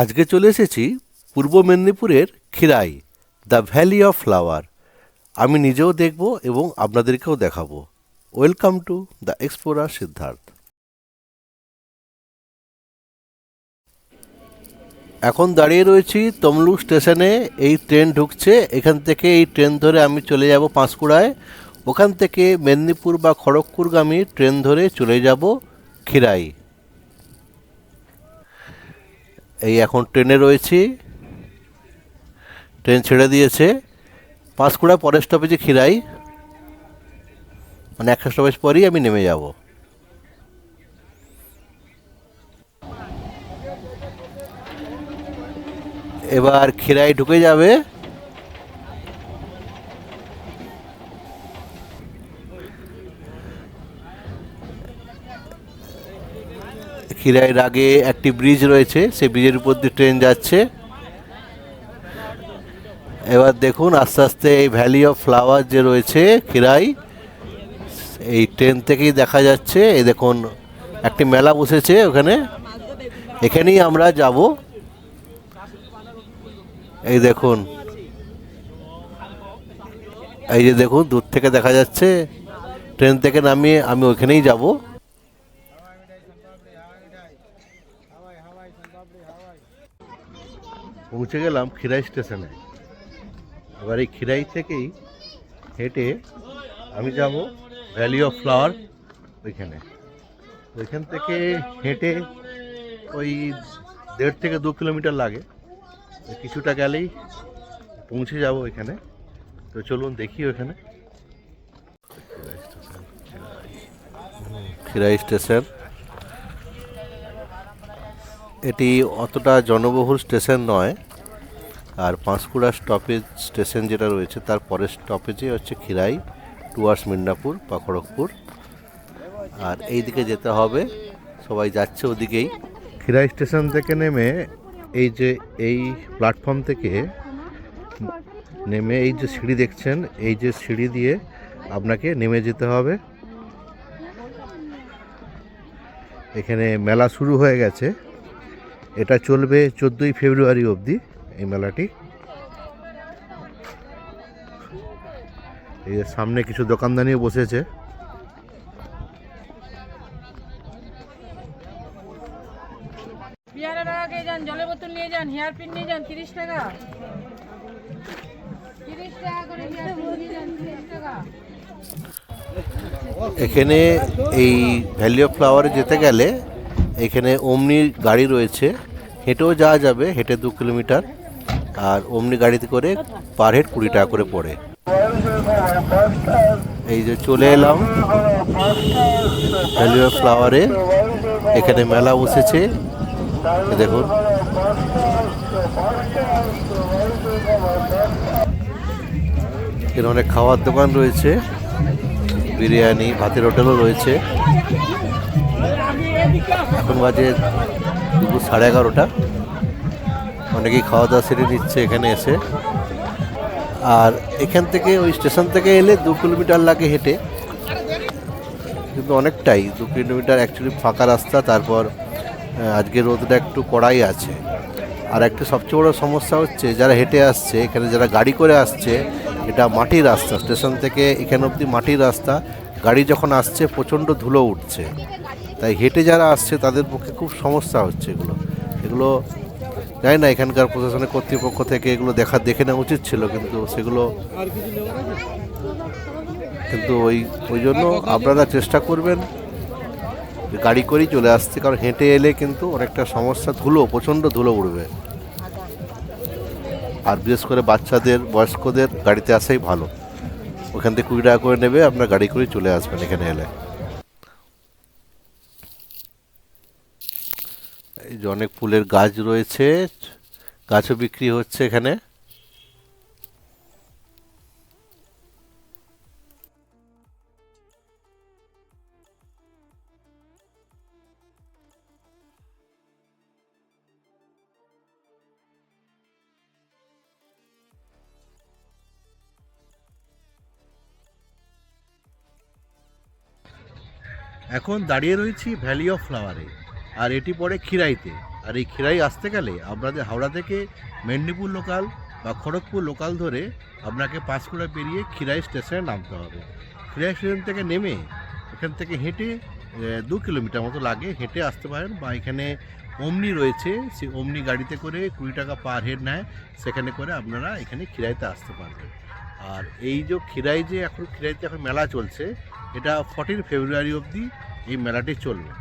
আজকে চলে এসেছি পূর্ব মেদিনীপুরের Khirai, the valley of flower. আমি নিজেও দেখব এবং আপনাদেরকেও দেখাবো। Welcome to the explorer Siddhartha. এখন দাঁড়িয়ে রয়েছি তমলুক স্টেশনে। এই ট্রেন ঢুকছে, এখান থেকে এই ট্রেন ধরে আমি চলে যাব পাঁশকুড়ায়। ওখান থেকে মেদিনীপুর বা খড়গপুরগামী ট্রেন ধরে চলে যাব খিরাই। এই এখন ট্রেনে রয়েছি, ট্রেন ছেড়ে দিয়েছে। পাঁশকুড়া পরের স্টপেজে খিরাই, মানে একটা স্টপেজ পরেই আমি নেমে যাব। এবার খিরাই ঢুকে যাবে। খিরাইয়ের আগে একটি ব্রিজ রয়েছে, সেই ব্রিজের উপর দিয়ে ট্রেন যাচ্ছে। এবার দেখুন আস্তে আস্তে এই ভ্যালি অফ ফ্লাওয়ার যে রয়েছে খিরাই, এই ট্রেন থেকেই দেখা যাচ্ছে। এই দেখুন একটি মেলা বসেছে ওখানে, এখানেই আমরা যাব। এই দেখুন, এই যে দেখুন দূর থেকে দেখা যাচ্ছে। ট্রেন থেকে নামিয়ে আমি ওইখানেই যাব। পৌঁছে গেলাম খিরাই স্টেশনে। এবার এই খিরাই থেকেই হেঁটে আমি যাব ভ্যালি অফ ফ্লাওয়ার ওইখানে। ওইখান থেকে হেঁটে ওই 1.5 থেকে 2 কিলোমিটার লাগে। কিছুটা গেলেই পৌঁছে যাব ওইখানে। তো চলুন দেখি ওইখানে। খিরাই স্টেশন, এটি অতটা জনবহুল স্টেশন নয়। আর পাঁশকুড়া স্টপেজ স্টেশন যেটা রয়েছে তার পরের স্টপেজে হচ্ছে খিরাই টুয়ার্ডস মিদনাপুর বা খড়গপুর। আর এই দিকে যেতে হবে, সবাই যাচ্ছে ওদিকেই। খিরাই স্টেশন থেকে নেমে এই প্ল্যাটফর্ম থেকে নেমে এই যে সিঁড়ি দেখছেন, এই যে সিঁড়ি দিয়ে আপনাকে নেমে যেতে হবে। এখানে মেলা শুরু হয়ে গেছে, এটা চলবে 14ই ফেব্রুয়ারি অবধি এই মেলাটি। এই যে সামনে কিছু দোকানদানিও বসেছে। জলের বোতল নিয়ে যান, হেয়ার পিন নিয়ে যান 30 টাকা। 30 টাকা করে হেয়ার পিন নিয়ে যান, 30 টাকা। এখানে এই ভ্যালি অফ ফ্লাওয়ারে যেতে গেলে এখানে ওমনি গাড়ি রয়েছে, হেঁটেও যাওয়া যাবে, হেঁটে 2 কিলোমিটার। আর ওমনি গাড়িতে করে পার হেড 20 টাকা করে পড়ে। এই যে চলে এলাম ভ্যালি অফ ফ্লাওয়ারে, এখানে মেলা বসেছে। দেখুন এখানে অনেক খাওয়ার দোকান রয়েছে, বিরিয়ানি ভাতের হোটেলও রয়েছে। এখন বাজে দুপুর 11:30। অনেকেই খাওয়া দাওয়া সেরে নিচ্ছে এখানে এসে। আর এখান থেকে ওই স্টেশন থেকে এলে 2 কিলোমিটার লাগে হেঁটে, কিন্তু অনেকটাই 2 কিলোমিটার অ্যাকচুয়ালি ফাঁকা রাস্তা। তারপর আজকে রোদটা একটু কড়াই আছে। আর একটা সবচেয়ে বড় সমস্যা হচ্ছে যারা হেঁটে আসছে, এখানে যারা গাড়ি করে আসছে, এটা মাটির রাস্তা, স্টেশন থেকে এখানে অবধি মাটির রাস্তা। গাড়ি যখন আসছে প্রচণ্ড ধুলো উঠছে, তাই হেঁটে যারা আসছে তাদের পক্ষে খুব সমস্যা হচ্ছে। এগুলো জানি না এখানকার প্রশাসনের কর্তৃপক্ষ থেকে এগুলো দেখে নেওয়া উচিত ছিল, কিন্তু সেগুলো ওই জন্য আপনারা চেষ্টা করবেন গাড়ি করেই চলে আসছে, কারণ হেঁটে এলে কিন্তু অনেকটা সমস্যা, প্রচণ্ড ধুলো উঠবে। আর বিশেষ করে বাচ্চাদের, বয়স্কদের গাড়িতে আসাই ভালো। ওখান থেকে 20 টাকা করে নেবে, আপনার গাড়ি করে চলে আসবেন এখানে এলে। এই যে অনেক ফুলের গাছ রয়েছে, গাছও বিক্রি হচ্ছে এখানে। এখন দাঁড়িয়ে রয়েছি ভ্যালি অফ ফ্লাওয়ারে, আর এটি পড়ে খিরাইতে। আর এই খিরাই আসতে গেলে আপনাদের হাওড়া থেকে মেদিনীপুর লোকাল বা খড়গপুর লোকাল ধরে আপনাকে পাঁশকুড়া পেরিয়ে খিরাই স্টেশনে নামতে হবে। খিরাই স্টেশন থেকে নেমে এখান থেকে হেঁটে 2 কিলোমিটার মতো লাগে, হেঁটে আসতে পারেন। বা এখানে অমনি রয়েছে, সেই অমনি গাড়িতে করে 20 টাকা পার হেড নেয়, সেখানে করে আপনারা এখানে খিরাইতে আসতে পারবেন। আর এই যে খিরাইতে এখন মেলা চলছে, এটা 14 ফেব্রুয়ারি অবধি এই মেলাটি চলবে।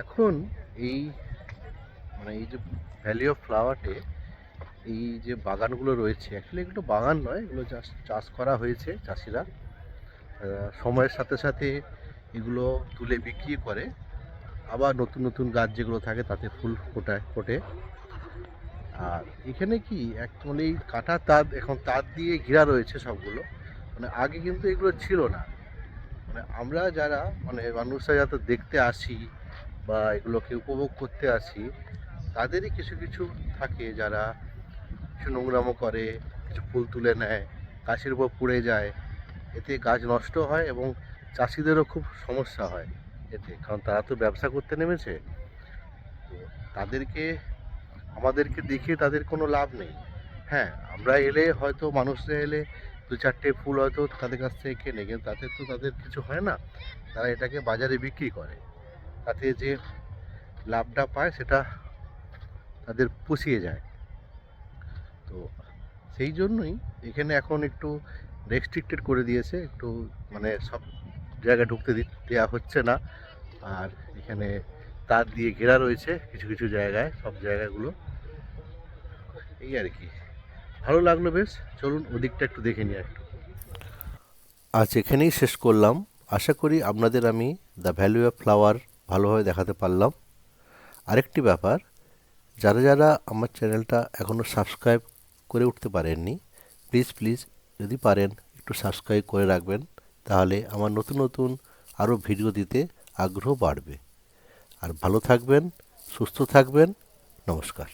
এখন এই মানে এই যে ভ্যালি অফ ফ্লাওয়ারে এই যে বাগানগুলো রয়েছে, অ্যাকচুয়ালি এগুলো বাগান নয়, এগুলো জাস্ট চাষ করা হয়েছে চাষিরা। সময়ের সাথে সাথে এগুলো তুলে বিক্রি করে, আবার নতুন নতুন গাছ যেগুলো থাকে তাতে ফুল ফোটে। আর এখানে কি অ্যাকচুয়ালি কাটা তার, এখন তার দিয়ে ঘেরা রয়েছে সবগুলো। মানে আগে কিন্তু এগুলো ছিল না। মানে আমরা যারা মানে মানুষরা যাতে দেখতে আসি বা এগুলোকে উপভোগ করতে আসি, তাদেরই কিছু কিছু থাকে যারা কিছু নোংরামো করে, কিছু ফুল তুলে নেয়, গাছের উপর পড়ে যায়। এতে গাছ নষ্ট হয় এবং চাষিদেরও খুব সমস্যা হয় এতে, কারণ তারা তো ব্যবসা করতে নেমেছে। তো তাদেরকে, আমাদেরকে দেখে তাদের কোনো লাভ নেই। হ্যাঁ, আমরা এলে হয়তো, মানুষরা এলে দু চারটে ফুল হয়তো তাদের কাছ থেকে কেনে, কিন্তু তাতে তো তাদের কিছু হয় না। তারা এটাকে বাজারে বিক্রি করে, তাতে যে লাভটা পায় সেটা তাদের পুষিয়ে যায়। তো সেই জন্যই এখানে এখন একটু রেস্ট্রিক্টেড করে দিয়েছে, একটু মানে সব জায়গায় ঢুকতে দেওয়া হচ্ছে না। আর এখানে তার দিয়ে ঘেরা রয়েছে কিছু কিছু জায়গায়, সব জায়গাগুলো। এই আর কি, ভালো লাগলো বেশ। চলুন ওদিকটা একটু দেখে নিই একটু। আজ এখানেই শেষ করলাম। আশা করি আপনাদের আমি দ্য ভ্যালু অফ ফ্লাওয়ার ভালোভাবে দেখাতে পারলাম। আরেকটি ব্যাপার, যারা যারা আমার চ্যানেলটা এখনও সাবস্ক্রাইব করে উঠতে পারেননি, প্লিজ প্লিজ যদি পারেন একটু সাবস্ক্রাইব করে রাখবেন, তাহলে আমার নতুন নতুন আরও ভিডিও দিতে আগ্রহ বাড়বে। আর ভালো থাকবেন, সুস্থ থাকবেন। নমস্কার।